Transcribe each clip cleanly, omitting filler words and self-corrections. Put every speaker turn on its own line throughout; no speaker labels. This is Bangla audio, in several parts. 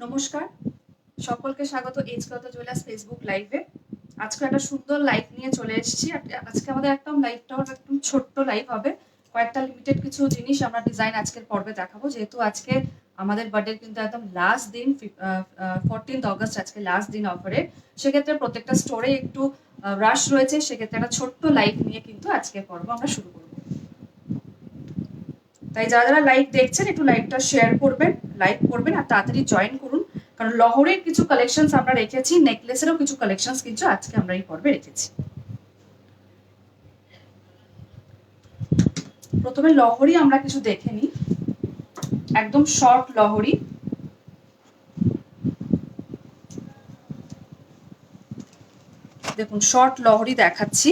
নমস্কার, সকলকে স্বাগত এইচকতা জুয়েলার্স ফেসবুক লাইভে। আজকে একটা সুন্দর লাইভ নিয়ে চলে এসেছি। আজকে আমাদের একদম লাইভটা একদম ছোট্ট লাইভ হবে। কয়েকটা লিমিটেড কিছু জিনিস আমরা ডিজাইন আজকের পর্বে দেখাবো, যেহেতু আজকে আমাদের বার্থডে কিন্তু একদম লাস্ট দিন, 14 অগস্ট আজকে লাস্ট দিন অফারে। সেক্ষেত্রে প্রত্যেকটা স্টোরে একটু রাশ রয়েছে, সেক্ষেত্রে একটা ছোট্ট লাইভ নিয়ে কিন্তু আজকের পর্ব আমরা শুরু করবো। তাই যারা যারা লাইভ দেখছেন একটু লাইভটা শেয়ার করবেন, লাইক করবেন আর তাড়াতাড়ি জয়েন করুন, কারণ লহরের কিছু কালেকশনস আমরা রেখেছি, নেকলেসেরও কিছু কালেকশনস কিন্তু আজকে আমরা এই পর্বে রেখেছি। প্রথমে লহরি আমরা কিছু দেখে নিই, একদম শর্ট লহরি। দেখুন শর্ট লহরি দেখাচ্ছি,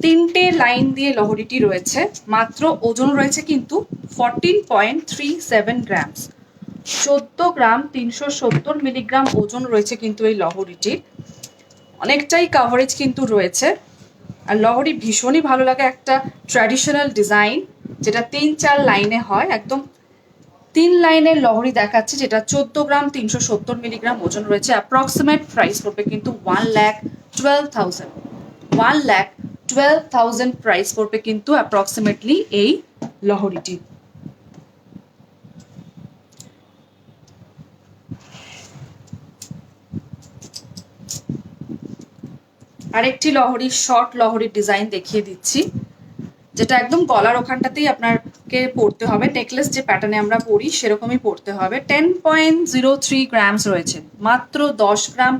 তিনটে লাইন দিয়ে লহরিটি রয়েছে, মাত্র ওজন রয়েছে কিন্তু 14.37 গ্রামস, 14 গ্রাম 370 মিলিগ্রাম ওজন রয়েছে কিন্তু এই লহরিটির। অনেকটাই কাভারেজ কিন্তু রয়েছে। আর লহরি ভীষণই ভালো লাগে, একটা ট্র্যাডিশনাল ডিজাইন যেটা 3-4 লাইনে হয়। একদম 3 লাইনের লহরি দেখাচ্ছে, যেটা 14 গ্রাম 370 মিলিগ্রাম ওজন রয়েছে। অ্যাপ্রক্সিমেট প্রাইস পড়বে কিন্তু 1,12,000, 1,12,000 প্রাইস পড়বে কিন্তু অ্যাপ্রক্সিমেটলি এই লহরিটি। আরেকটি লহরি, শর্ট লহরির ডিজাইন দেখিয়ে দিচ্ছি, যেটা একদম গলার ওখানটাতেই আপনাকে পড়তে হবে। নেকলেস যে প্যাটার্নে আমরা পড়ি সেরকমই পড়তে হবে। 10.03 গ্রামস রয়েছে, মাত্র 10 গ্রাম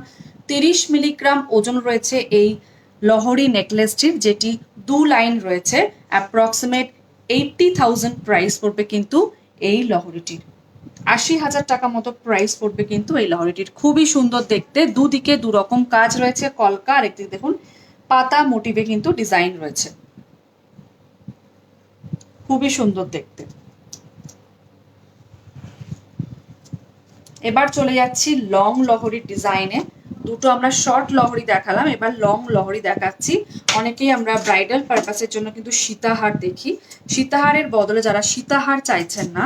30 মিলিগ্রাম ওজন রয়েছে এই লহরি নেকলেসটির, যেটি 2 লাইন রয়েছে। অ্যাপ্রক্সিমেট 80,000 প্রাইস পড়বে কিন্তু এই লহরিটির, 80,000 টাকা মতো প্রাইস পড়বে কিন্তু এই লহরিটির। খুবই সুন্দর দেখতে, দুদিকে দু রকম কাজ রয়েছে, কলকা আর একদিকে দেখুন পাতা মোটিভে কিন্তু ডিজাইন রয়েছে, খুবই সুন্দর দেখতে। এবার চলে যাচ্ছি লং লহরির ডিজাইনে। দুটো আমরা শর্ট লহরি দেখালাম, এবার লং লহরি দেখাচ্ছি। অনেকেই আমরা ব্রাইডাল পারপাসের জন্য কিন্তু সীতাহার দেখি, সীতাহারের বদলে যারা সীতাহার চাইছেন না,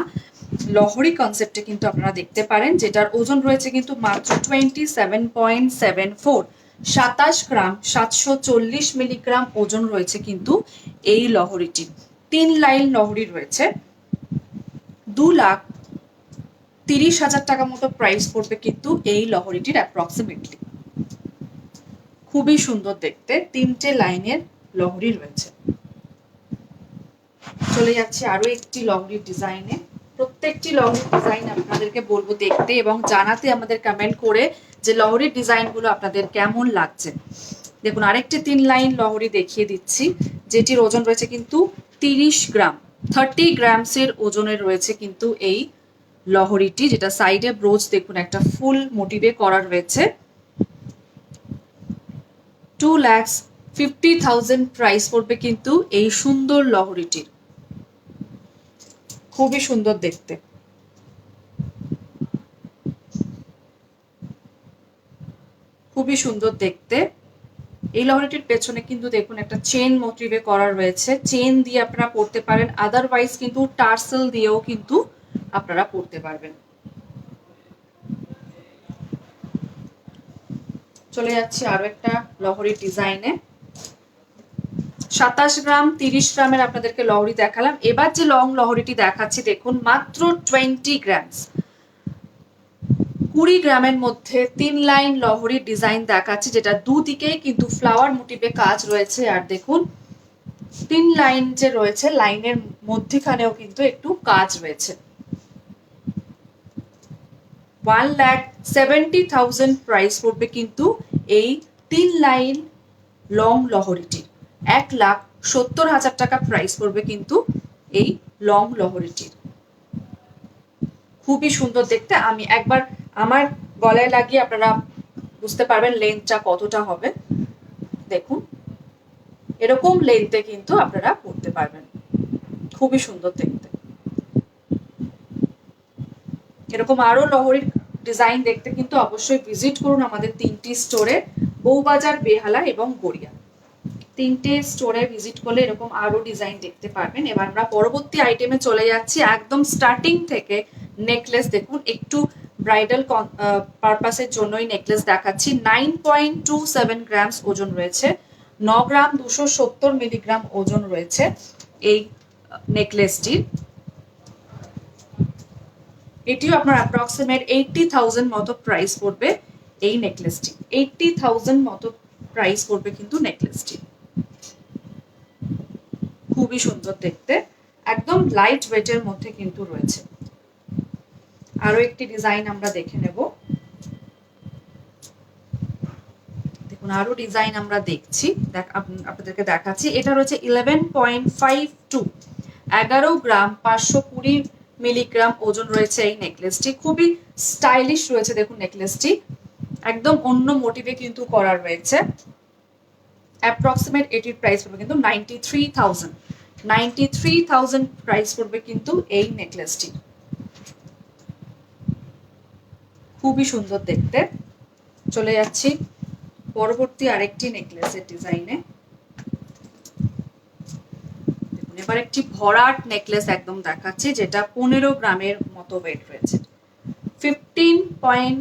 লহরি কনসেপ্টে কিন্তু আপনারা দেখতে পারেন, যেটার ওজন রয়েছে কিন্তু মাত্র 27.74, 27 গ্রাম 740 মিলিগ্রাম ওজন রয়েছে কিন্তু এই লহরিটি। 3 লাইন লহরি রয়েছে, 2,30,000 টাকা মতো প্রাইস পড়বে কিন্তু এই লহরিটির অ্যাপ্রক্সিমেটলি। খুবই সুন্দর দেখতে, 3টে লাইনের লহরি রয়েছে। চলে যাচ্ছে আরো একটি লহরির ডিজাইনে। প্রত্যেকটি লহরির ডিজাইন আপনাদেরকে বলবো দেখতে এবং জানাতে আমাদের কমেন্ট করে যে লহরির ডিজাইনগুলো আপনাদের কেমন লাগছে। দেখুন আরেকটি 3 লাইন লহরি দেখিয়ে দিচ্ছি, যেটির ওজন রয়েছে কিন্তু 30 গ্রাম, 30 গ্রামসের ওজনের রয়েছে কিন্তু এই লহরিটি, যেটা সাইডে ব্রোচ দেখুন একটা ফুল মোটিভে করা রয়েছে। 2,50,000 প্রাইস পড়বে কিন্তু এই সুন্দর লহরিটির। খুবই সুন্দর দেখতে, খুবই সুন্দর দেখতে। এই লহরিটির পেছনে কিন্তু দেখুন একটা চেন মোটিভে করা রয়েছে, চেন দিয়ে আপনারা পড়তে পারেন, আদারওয়াইজ কিন্তু টার্সেল দিয়েও কিন্তু আপনারা পড়তে পারবেন। চলে যাচ্ছে আরো একটা লহরির ডিজাইনে। 27 গ্রাম 30 গ্রামের আপনাদেরকে লহরি দেখালাম। এবার যে লং লহরিটি দেখাচ্ছি দেখুন, মাত্র 20 গ্রামস, 20 গ্রামের মধ্যে 3 লাইন লহরির ডিজাইন দেখাচ্ছি, যেটা দুদিকেই কিন্তু ফ্লাওয়ার মোটিভে কাজ রয়েছে। আর দেখুন 3 লাইন যে রয়েছে, লাইনের মধ্যখানেও কিন্তু একটু কাজ রয়েছে। 1,70,000 প্রাইস পড়বে কিন্তু এই 3 লাইন লং লহরিটির, 1,70,000 টাকা প্রাইস পড়বে কিন্তু এই লং লহরিটির। খুবই সুন্দর দেখতে। আমি একবার আমার গলায় লাগিয়ে আপনারা বুঝতে পারবেন লেন্থটা কতটা হবে। দেখুন এরকম লেন্থে কিন্তু আপনারা পড়তে পারবেন, খুবই সুন্দর দেখতে। এরকম আরো লহরির ডিজাইন দেখতে কিন্তু অবশ্যই ভিজিট করুন আমাদের 3টি স্টোরে, বউবাজার, বেহালা এবং গড়িয়া। 3টে স্টোরে ভিজিট করলে এরকম আরো ডিজাইন দেখতে পারবেন। এবার আমরা পরবর্তী আইটেমে চলে যাচ্ছি, একদম স্টার্টিং থেকে নেকলেস দেখুন একটু ব্রাইডাল পারপাসের জন্যই নেকলেস দেখাচ্ছি। 9.27 গ্রামস ওজন রয়েছে, 9 গ্রাম 270 মিলিগ্রাম ওজন রয়েছে এই নেকলেসটির। এটিও আপনার অ্যাপ্রক্সিমেট 80,000 মতো প্রাইস পড়বে এই নেকলেসটি। 80,000 মতো প্রাইস পড়বে কিন্তু নেকলেসটি। খুবই সুন্দর দেখতে, একদম লাইট ওয়েটের মধ্যে কিন্তু রয়েছে। আরো একটি ডিজাইন আমরা দেখে নেব। দেখুন আরো ডিজাইন আমরা দেখছি, আপনাদেরকে দেখাচ্ছি। এটা রয়েছে 11.52, 11 গ্রাম 520 মিলিগ্রাম ওজন রয়েছে এই নেকলেসটি। খুবই স্টাইলিশ রয়েছে দেখুন নেকলেসটি, একদম অন্য মোটিভে কিন্তু করা রয়েছে। অ্যাপ্রক্সিমেট এটির প্রাইস পড়বে কিন্তু 93,000। 93,000 প্রাইস পড়বে কিন্তু এই নেকলেসটি। খুবই সুন্দর দেখতে। চলে যাচ্ছি পরবর্তী আরেকটি নেকলেসের ডিজাইনে। দেখুন এবার একটি ভরাট নেকলেস একদম দেখাচ্ছি, যেটা 15 গ্রামের মতো ওয়েট রয়েছে। 15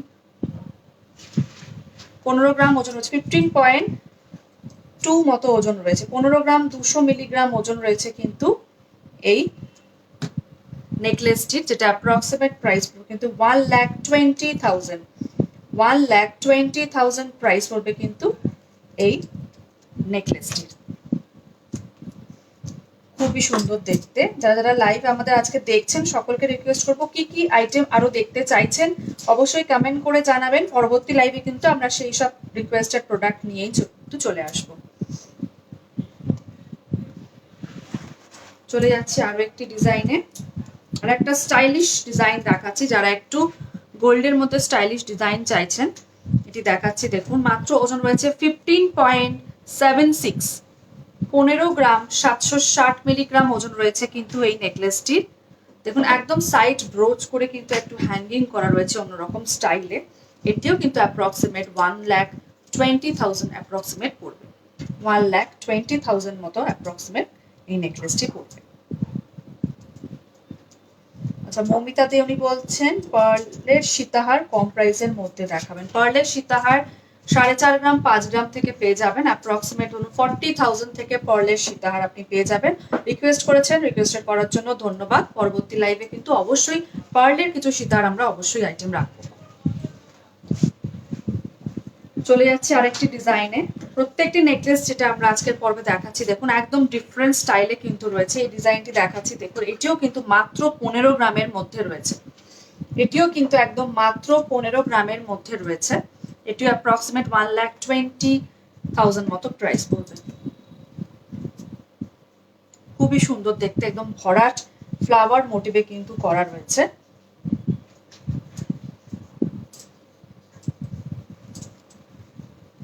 গ্রাম ওজন রয়েছে, 15.2 মতো ওজন রয়েছে। 15 গ্রাম 200 মিলিগ্রাম ওজন রয়েছে কিন্তু এই নেকলেসটির, যেটা অ্যাপ্রক্সিমেট প্রাইস কিন্তু 1,20,000। 1,20,000 প্রাইস পড়বে কিন্তু এই নেকলেসটির। খুবই সুন্দর দেখতে। যারা যারা লাইভ আমাদের আজকে দেখছেন সকলকে রিকোয়েস্ট করবো কি কি আইটেম আরো দেখতে চাইছেন অবশ্যই কমেন্ট করে জানাবেন। পরবর্তী লাইভে কিন্তু আমরা সেই সব রিকোয়েস্টেড প্রোডাক্ট নিয়েই চলে আসবো। চলে যাচ্ছি আরো একটি ডিজাইনে, আর একটা স্টাইলিশ ডিজাইন দেখাচ্ছি। যারা একটু গোল্ডের মধ্যে স্টাইলিশ ডিজাইন চাইছেন এটি দেখাচ্ছি। দেখুন মাত্র ওজন রয়েছে 15.76, 15 গ্রাম 760 মিলিগ্রাম ওজন রয়েছে কিন্তু এই নেকলেসটির। দেখুন একদম সাইড ব্রোচ করে কিন্তু একটু হ্যাঙ্গিং করা রয়েছে অন্যরকম স্টাইলে। এটিও কিন্তু অ্যাপ্রক্সিমেট 1,20,000 অ্যাপ্রক্সিমেট পড়বে। 1,20,000 মতো অ্যাপ্রক্সিমেট এই নেকলেসটি পড়বে। আচ্ছা মৌমিতা দে উনি বলছেন পার্লের সীতাহার কম প্রাইসের মধ্যে দেখাবেন। পার্লের সীতাহার 4.5 গ্রাম 5 গ্রাম থেকে পেয়ে যাবেন, অ্যাপ্রক্সিমেট 40,000 থেকে পার্লের সীতাহার আপনি পেয়ে যাবেন। রিকোয়েস্ট করেছেন, রিকোয়েস্ট করার জন্য ধন্যবাদ। পরবর্তী লাইভে কিন্তু অবশ্যই পার্লের কিছু সীতাহার আমরা অবশ্যই আইটেম রাখবো। চলে যাচ্ছে আরেকটি ডিজাইনে। প্রত্যেকটি নেকলেস যেটা আমরা আজকের পর্বে দেখাচ্ছি দেখুন একদম ডিফারেন্ট স্টাইলে কিন্তু রয়েছে। এই ডিজাইনটি দেখাচ্ছি দেখুন, এটিও কিন্তু মাত্র 15 গ্রামের মধ্যে রয়েছে। এটিও কিন্তু একদম মাত্র 15 গ্রামের মধ্যে রয়েছে। এটিও অ্যাপ্রক্সিমেট 1,20,000 মতো প্রাইস পড়বে। খুবই সুন্দর দেখতে, একদম ভরাট ফ্লাওয়ার মোটিভে কিন্তু করা রয়েছে।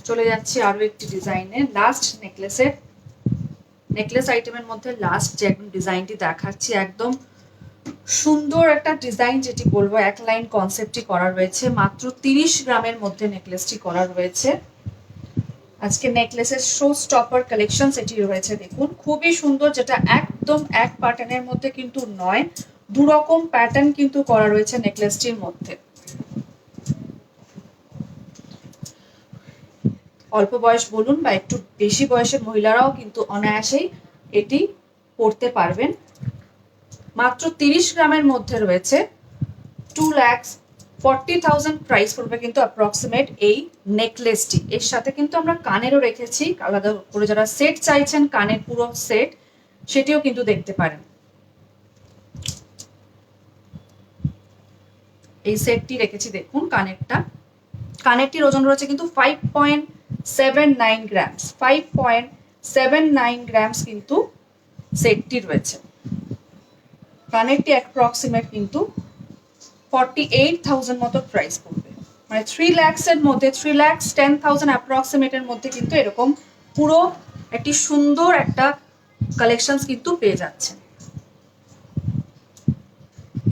চলে যাচ্ছি আরো একটি ডিজাইনে। লাস্ট নেকলেস আইটেমের মধ্যে লাস্ট যে একদম ডিজাইনটি দেখাচ্ছি, একদম সুন্দর একটা ডিজাইন যেটি বলবো, এক লাইন কনসেপ্টটি করা রয়েছে। মাত্র 30 গ্রামের মধ্যে নেকলেসটি করা রয়েছে। আজকে নেকলেসের শো স্টপার কালেকশন এটি রয়েছে দেখুন, খুবই সুন্দর, যেটা একদম এক প্যাটার্নের মধ্যে কিন্তু নয়, দু রকম প্যাটার্ন কিন্তু করা রয়েছে নেকলেসটির মধ্যে। অল্প বয়স বলুন বা একটু বেশি বয়সের মহিলারাও কিন্তু অনায়াসেই এটি পরতে পারবেন। মাত্র 30 গ্রামের মধ্যে রয়েছে। 2,40,000 প্রাইস পড়বে কিন্তু অ্যাপ্রক্সিমেট এই নেকলেসটি। এর সাথে কিন্তু আমরা কানেরও রেখেছি আলাদা করে, যারা সেট চাইছেন কানের পুরো সেট সেটিও কিন্তু দেখতে পারেন। এই সেটটি রেখেছি দেখুন কানেরটির ওজন রয়েছে কিন্তু 5.79 গ্রামস। 5.79 গ্রামস কিন্তু সেটটি রয়েছে। কানেরটি অ্যাপ্রক্সিমেট কিন্তু 48,000 মতো প্রাইস পড়বে, মানে 3 lakhs এর মধ্যে, 3,10,000 অ্যাপ্রক্সিমেটের মধ্যে কিন্তু এরকম পুরো একটি সুন্দর একটা কালেকশন কিন্তু পেয়ে যাচ্ছেন।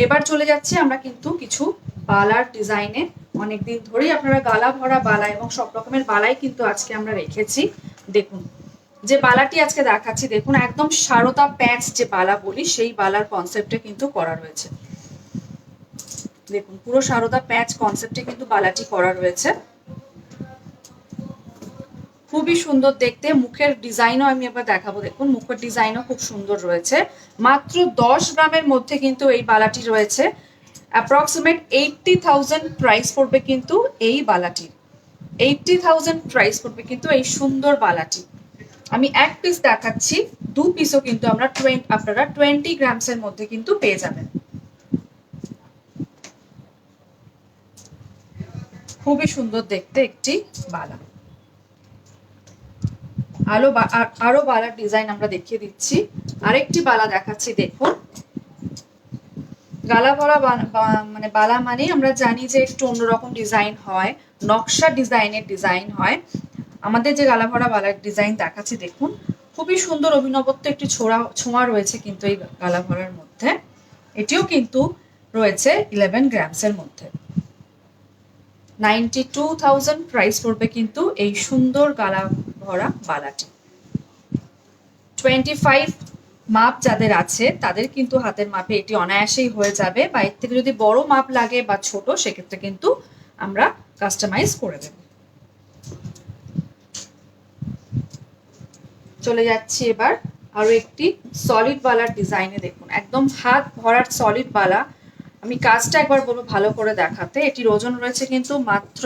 এবার চলে যাচ্ছে আমরা কিন্তু কিছু বালার ডিজাইনে। অনেকদিন ধরেই আপনারা গালা ভরা বালা এবং সব রকমের বালাই কিন্তু আজকে আমরা রেখেছি। দেখুন যে বালাটি আজকে দেখাচ্ছি দেখুন, একদম সারদা প্যাঁচ যে বালা বলি সেই বালার কনসেপ্টে কিন্তু করা রয়েছে। দেখুন পুরো সারদা প্যাচ কনসেপ্টে কিন্তু বালাটি করা রয়েছে, খুবই সুন্দর দেখতে। মুখের ডিজাইনও আমি এবার দেখাবো, দেখুন মুখের ডিজাইনও খুব সুন্দর রয়েছে। মাত্র 10 গ্রামের মধ্যে কিন্তু এই বালাটি রয়েছে। অ্যাপ্রক্সিমেট 80,000 প্রাইস পড়বে কিন্তু এই বালাটি, 80,000 প্রাইস পড়বে কিন্তু এই সুন্দর বালাটি। আমি এক পিস দেখাচ্ছি, 2 পিসও কিন্তু আপনারা 20 গ্রামসের মধ্যে কিন্তু পেয়ে যাবেন। খুবই সুন্দর দেখতে একটি বালা। আরো বালার ডিজাইন আমরা দেখিয়ে দিচ্ছি। আরেকটি বালা দেখাচ্ছি, দেখুন গালা ভরা মানে বালা মানে আমরা জানি যে একটু অন্যরকম ডিজাইন হয়, নকশা ডিজাইনের ডিজাইন হয়। আমাদের যে গালা ভরা বালার ডিজাইন দেখাচ্ছি, দেখুন খুবই সুন্দর অভিনবত্ব একটি ছোঁয়া রয়েছে কিন্তু এই গালা ভরার মধ্যে। এটিও কিন্তু রয়েছে 11 গ্রামসের মধ্যে। 92,000 প্রাইস পড়বে কিন্তু এই সুন্দর গালা ভরা বালাটি। 25 মাপ যাদের আছে তাদের কিন্তু হাতের মাপে এটি অনায়াসেই হয়ে যাবে, বা এর থেকে যদি বড় মাপ লাগে বা ছোট সেক্ষেত্রে কিন্তু আমরা কাস্টমাইজ করে দেব। চলে যাচ্ছি এবার আরো একটি সলিড বালার ডিজাইনে। দেখুন একদম হাত ভরার সলিড বালা। আমি কাজটা একবার বলবো ভালো করে দেখাতে। এটির ওজন রয়েছে কিন্তু মাত্র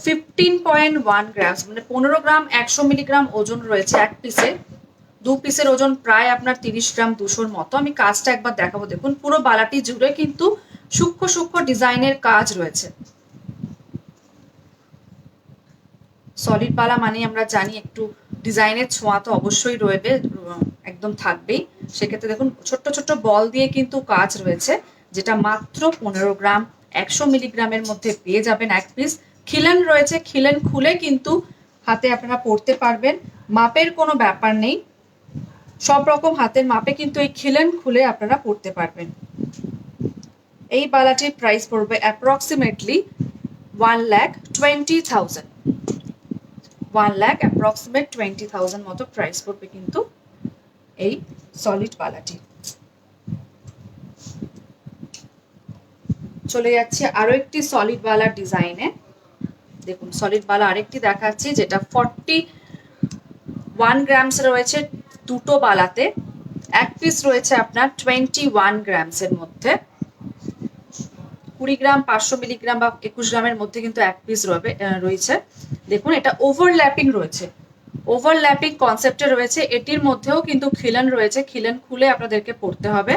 15.1 গ্রাম, মানে 15 গ্রাম 100 মিলিগ্রাম ওজন রয়েছে এক পিসে। 2 পিসের ওজন প্রায় আপনার 30 গ্রাম 200-র মতো। আমি কাজটা একবার দেখাবো, দেখুন পুরো বালাটি জুড়ে কিন্তু সূক্ষ্ম সূক্ষ্ম ডিজাইনের কাজ রয়েছে। সলিড বালা মানে আমরা জানি একটু ডিজাইনের ছোঁয়া তো অবশ্যই রয়েবে, একদম থাকবেই। সেক্ষেত্রে দেখুন ছোট্ট ছোট্ট বল দিয়ে কিন্তু কাজ রয়েছে, যেটা মাত্র 15 গ্রাম 100 মিলিগ্রামের মধ্যে পেয়ে যাবেন এক পিস। খিলেন রয়েছে, খিলেন খুলে কিন্তু হাতে আপনারা পরতে পারবেন, মাপের কোনো ব্যাপার নেই। সব রকম হাতের মাপে কিন্তু এই খিলেন খুলে আপনারা পরতে পারবেন। এই বালাটির প্রাইস পড়বে অ্যাপ্রক্সিমেটলি 1,20,000। 1,20,000 মতো প্রাইস পড়বে কিন্তু এই সলিড বালাটি। চলে যাচ্ছে আরো একটি সলিড বালার ডিজাইনে। দেখুন সলিড বালা আরেকটি দেখাচ্ছি, যেটা 41 গ্রামস রয়েছে দুটো বালাতে। এক পিস রয়েছে আপনার 21 গ্রামসের মধ্যে। 20 গ্রাম 500 মিলিগ্রাম বা 21 গ্রামের মধ্যে কিন্তু এক পিস রয়েছে। দেখুন এটা ওভারল্যাপিং রয়েছে, ওভারল্যাপিং কনসেপ্টে রয়েছে। এটির মধ্যেও কিন্তু খিলেন রয়েছে, খিলেন খুলে আপনাদেরকে পড়তে হবে।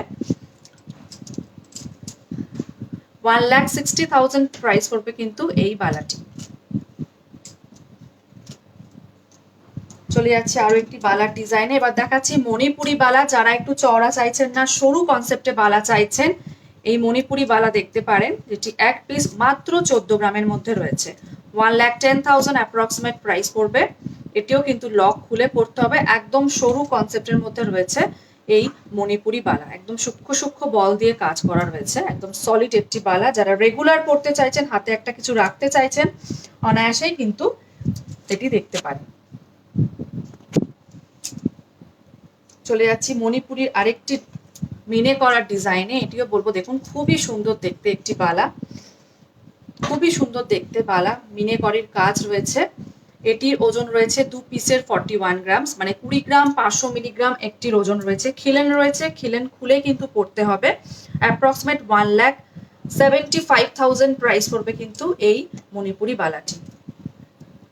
1,60,000 প্রাইস পড়বে কিন্তু এই বালাটি। চলে যাচ্ছে আরো একটি বালার ডিজাইনে। এবার দেখাচ্ছি মণিপুরি বালা। যারা একটু চওড়া চাইছেন না, সরু কনসেপ্টে বালা চাইছেন, এই মণিপুরি বালা দেখতে পারেন, যেটি এক পিস মাত্র 14 গ্রামের মধ্যে রয়েছে। 1,10,000 অ্যাপ্রক্সিমেট প্রাইস পড়বে। এটিও কিন্তু লক খুলে পড়তে হবে। একদম সরু কনসেপ্টের মধ্যে রয়েছে এই মণিপুরি বালা, একদম সূক্ষ্ম সূক্ষ্ম বল দিয়ে কাজ করা রয়েছে, একদম সলিড একটি বালা। যারা রেগুলার পড়তে চাইছেন, হাতে একটা কিছু রাখতে চাইছেন, অনায়াসেই কিন্তু এটি দেখতে পারেন। চলে যাচ্ছি মণিপুরির আরেকটি মিনে করার ডিজাইনে। এটিও বলবো দেখুন খুবই সুন্দর দেখতে একটি বালা, খুবই সুন্দর দেখতে বালা। মিনে করির কাজ রয়েছে। এটির ওজন রয়েছে 2 পিসের 41 গ্রামস, মানে 20 গ্রাম 500 মিলিগ্রাম একটির ওজন রয়েছে। খিলেন রয়েছে, খিলেন খুলে কিন্তু পড়তে হবে। অ্যাপ্রক্সিমেট 1,75,000 প্রাইস পড়বে কিন্তু এই মণিপুরি বালাটি।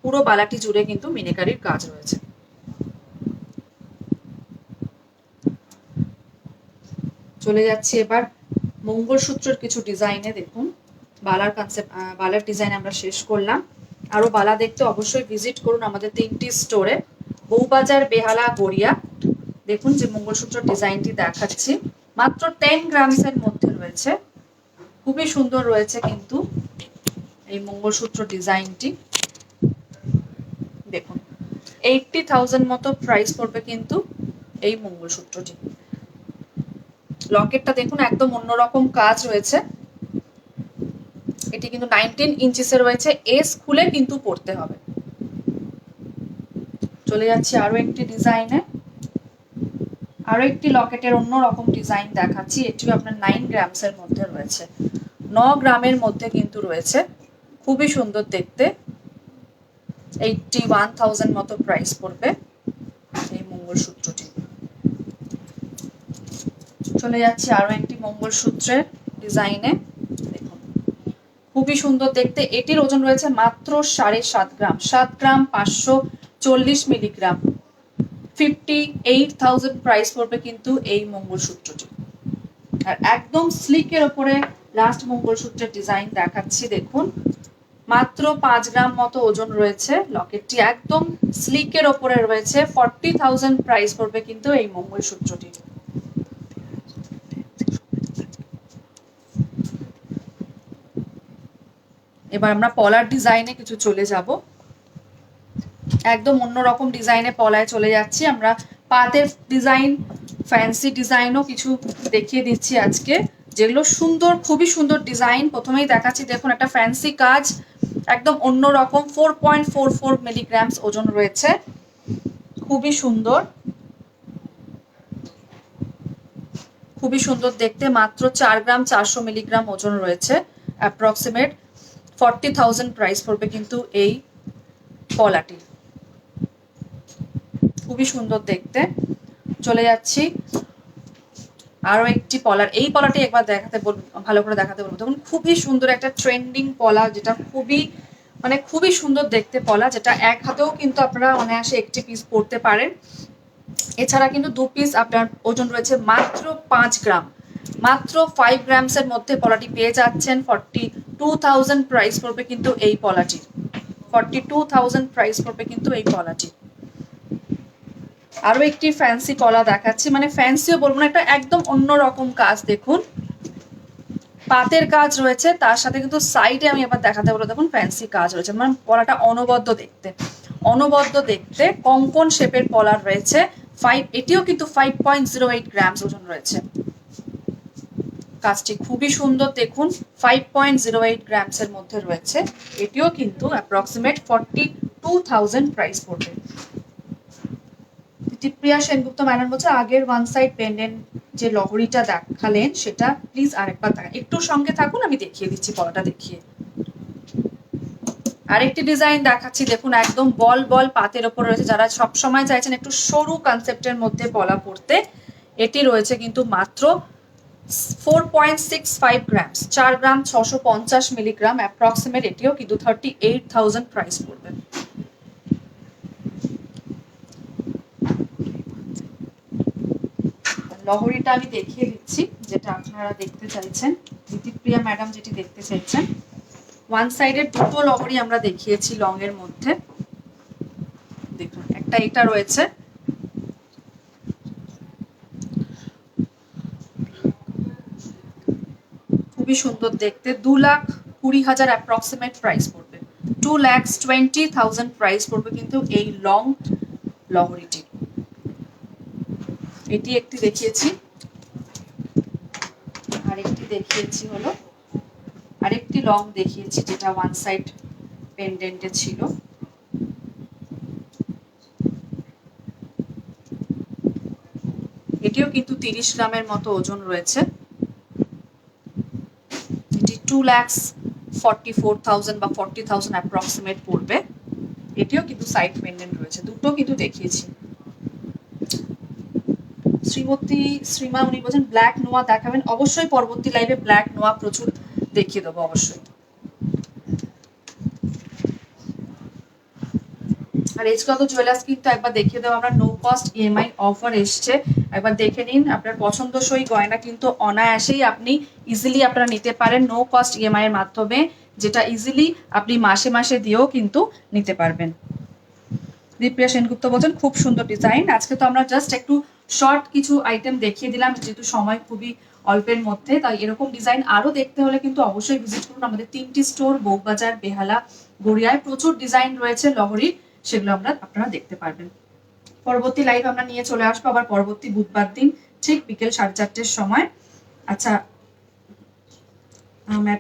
পুরো বালাটি জুড়ে কিন্তু মিনেকারির কাজ রয়েছে। চলে যাচ্ছি এবার মঙ্গলসূত্রের কিছু ডিজাইনে। দেখুন বালার কনসেপ্ট, বালার ডিজাইন আমরা শেষ করলাম। আরো বালা দেখতে অবশ্যই ভিজিট করুন আমাদের 3টি স্টোরে, বউবাজার, বেহালা, গড়িয়া। দেখুন যে মঙ্গলসূত্র ডিজাইনটি দেখাচ্ছি, মাত্র 10 গ্রামসের মধ্যে রয়েছে। খুবই সুন্দর রয়েছে কিন্তু এই মঙ্গলসূত্র ডিজাইনটি। দেখুন 80,000 মতো প্রাইস পড়বে কিন্তু এই মঙ্গলসূত্রটি। লকেটটা দেখুন একদম অন্যরকম কাজ রয়েছে। এটি কিন্তু 19 ইঞ্চিসে রয়েছে, এস খুলে কিন্তু পড়তে হবে। চলে যাচ্ছি আরো একটি ডিজাইনে। আরো একটি লকেটের অন্যরকম ডিজাইন দেখাচ্ছি। এটিও আপনার 9 গ্রামসের মধ্যে রয়েছে। গ্রামের মধ্যে কিন্তু রয়েছে, খুবই সুন্দর দেখতে। 81,000 মতো প্রাইস পড়বে এই মঙ্গলসূত্রটি। চলে যাচ্ছি আরো একটি মঙ্গলসূত্রের ডিজাইনে। দেখুন খুবই সুন্দর দেখতে। এটির ওজন রয়েছে মাত্র 7.5 গ্রাম, 7 গ্রাম 540 মিলিগ্রাম। 58,000 প্রাইস পড়বে কিন্তু এই মঙ্গলসূত্রটি। আর একদম স্লিকের ওপরে লাস্ট মঙ্গলসূত্রের ডিজাইন দেখাচ্ছি। দেখুন মাত্র 5 গ্রাম মতো ওজন রয়েছে লকেটটি, একদম স্লিকের ওপরে রয়েছে। 40,000 প্রাইস পড়বে কিন্তু এই মঙ্গলসূত্রটি। এবার আমরা পলার ডিজাইনে কিছু চলে যাব, একদম অন্যরকম ডিজাইনে পলায় চলে যাচ্ছি আমরা। পাতের ডিজাইন, ফ্যান্সি ডিজাইনও কিছু দেখিয়ে দিচ্ছি আজকে, যেগুলো সুন্দর, খুবই সুন্দর ডিজাইন। প্রথমেই দেখাচ্ছি দেখুন একটা ফ্যান্সি কাজ, একদম অন্যরকম। 4.44 মিলিগ্রামস ওজন রয়েছে, খুবই সুন্দর, খুবই সুন্দর দেখতে। মাত্র 4 গ্রাম 400 মিলিগ্রাম ওজন রয়েছে, অ্যাপ্রক্সিমেট 40,000 প্রাইস পড়বে কিন্তু এই পলাটি। খুবই সুন্দর দেখতে। চলে যাচ্ছি আরো একটি পলার। এই পলাটি একবার দেখাতে বলবো, ভালো করে দেখাতে বলবো। দেখুন খুবই সুন্দর একটা ট্রেন্ডিং পলা, যেটা খুবই সুন্দর দেখতে পলা, যেটা এক হাতেও কিন্তু আপনারা অনায়াসে একটি পিস পরতে পারেন। এছাড়া কিন্তু 2 পিস আপনার ওজন রয়েছে মাত্র 5 গ্রাম, মাত্র 5 গ্রামসের মধ্যে পলাটি পেয়ে যাচ্ছেন। 42,000 প্রাইস পড়বে কিন্তু এই পলাটি। 42,000 প্রাইস পড়বে কিন্তু এই পলাটি। আরো একটি ফ্যান্সি পলা দেখাচ্ছি, মানে ফ্যান্সিও বলবো না, একটা একদম অন্যরকম কাজ। দেখুন পাতের কাজ রয়েছে, তার সাথে কিন্তু সাইডে আমি এবার দেখাতে বলবো, দেখুন ফ্যান্সি কাজ রয়েছে, মানে পলাটা অনবদ্য দেখতে, অনবদ্য দেখতে। কঙ্কন শেপের পলার রয়েছে। এটিও কিন্তু 5.08 গ্রামস ওজন রয়েছে। কাজটি খুবই সুন্দর দেখুন, 5.08 গ্রামসের মধ্যে রয়েছে। এটিও কিন্তু অ্যাপ্রক্সিমেট 42,000 প্রাইস পড়বে। দীপ্রিয়া সেনগুপ্ত ম্যাডাম বলছে আগের ওয়ান সাইড পেন্ডেন্ট যে লহরিটা দেখালেন সেটা প্লিজ আরেকবার দেখান। একটু সঙ্গে থাকুন, আমি দেখিয়ে দিচ্ছি পলাটা দেখিয়ে। আরেকটি ডিজাইন দেখাচ্ছি, দেখুন একদম বল বল পাতের ওপর রয়েছে। যারা সবসময় চাইছেন একটু সরু কনসেপ্টের মধ্যে পলা পড়তে, এটি রয়েছে কিন্তু মাত্র 4.65 গ্রামস, 4 গ্রাম 650 মিলিগ্রাম অ্যাপ্রক্সিমেট। এটিও কিন্তু 38,000 প্রাইস পড়বে। লহরিটা আমি দেখিয়ে দিচ্ছি, যেটা আপনারা দেখতে চাইছেন, দীপ্রিয়া ম্যাডাম যেটি দেখতে চাইছেন। ওয়ান সাইডের দুটো লহরি আমরা দেখিয়েছি লং এর মধ্যে। দেখুন একটা এটা রয়েছে, খুবই সুন্দর দেখতে। 2,20,000 অ্যাপ্রক্সিমেট প্রাইস পড়বে। 2,20,000 প্রাইস পড়বে কিন্তু এই লং লহরিটি। এটি একটি দেখিয়েছি, আরেকটি দেখিয়েছি হলো, আরেকটি লং দেখিয়েছি যেটা ওয়ান সাইড পেন্ডেন্টে ছিল। এটিও কিন্তু 30 গ্রামের মতো ওজন রয়েছে। এটি 2,44,000 বা 40,000 অ্যাপ্রক্সিমেট পড়বে। এটিও কিন্তু সাইড পেন্ডেন্ট রয়েছে, দুটো কিন্তু দেখিয়েছি। শ্রীমা উনি বলছেন ব্ল্যাক নোয়া দেখাবেন। অবশ্যই পরবর্তী লাইভে ব্ল্যাক নোয়া প্রচুর দেখিয়ে দেবো অবশ্যই। আর এজকত জুয়েলার্স কিন্তু একবার দেখিয়ে দেবো আমরা, নো কস্ট ইএমআই অফার এসছে, একবার দেখে নিন। আপনার পছন্দসই গয়না কিন্তু অনায়াসেই আপনি ইজিলি আপনারা নিতে পারেন নো কস্ট ইএমআই এর মাধ্যমে, যেটা ইজিলি আপনি মাসে মাসে দিয়েও কিন্তু নিতে পারবেন। দীপ্রিয়া সেনগুপ্ত বলছেন খুব সুন্দর ডিজাইন। আজকে তো আমরা জাস্ট একটু শর্ট কিছু আইটেম দেখিয়ে দিলাম, যেহেতু সময় খুবই অল্পের মধ্যে, তাই এরকম ডিজাইন আরো দেখতে হলে কিন্তু অবশ্যই ভিজিট করুন আমাদের 3টি স্টোর, বউবাজার, বেহালা, গড়িয়ায়। প্রচুর ডিজাইন রয়েছে লহরির, সেগুলো আপনারা দেখতে পারবেন। পরবর্তী লাইভ আমরা নিয়ে চলে আসবো আবার পরবর্তী বুধবার দিন ঠিক বিকেল 4:30-র সময়। আচ্ছা,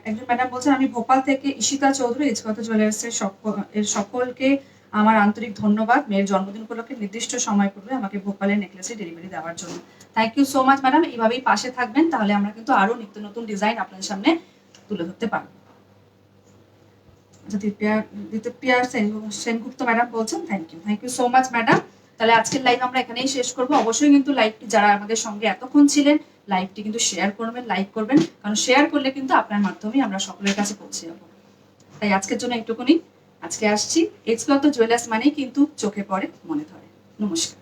একজন ম্যাডাম বলছেন আমি ভোপাল থেকে ঈশিতা চৌধুরী, ইজকত জুয়েলার্সের সকলকে আমার আন্তরিক ধন্যবাদ। মেয়ের জন্মদিন উপলক্ষে নির্দিষ্ট সময় পূর্বে আমাকে ভোপালের নেকলেসে ডেলিভারি দেওয়ার জন্য। Thank you so much madam, এইভাবেই পাশে থাকবেন, তাহলে আমরা কিন্তু আরো নিত্য নতুন ডিজাইন আপনাদের সামনে তুলে ধরতে পারবো। আচ্ছা, দিত্যপ্রিয়া সেনগুপ্ত ম্যাডাম বলছেন, thank you so much madam. তাহলে আজকের লাইভ আমরা এখানেই শেষ করবো। অবশ্যই কিন্তু লাইভটি যারা আমাদের সঙ্গে এতক্ষণ ছিলেন, লাইভটি কিন্তু শেয়ার করবেন, লাইক করবেন, কারণ শেয়ার করলে কিন্তু আপনার মাধ্যমেই আমরা সকলের কাছে পৌঁছে যাবো। তাই আজকের জন্য একটুকুনি, আজকে আসছি। এক্সক্লুসিভ জুয়েলার্স মানেই কিন্তু চোখে পড়ে, মনে ধরে। নমস্কার।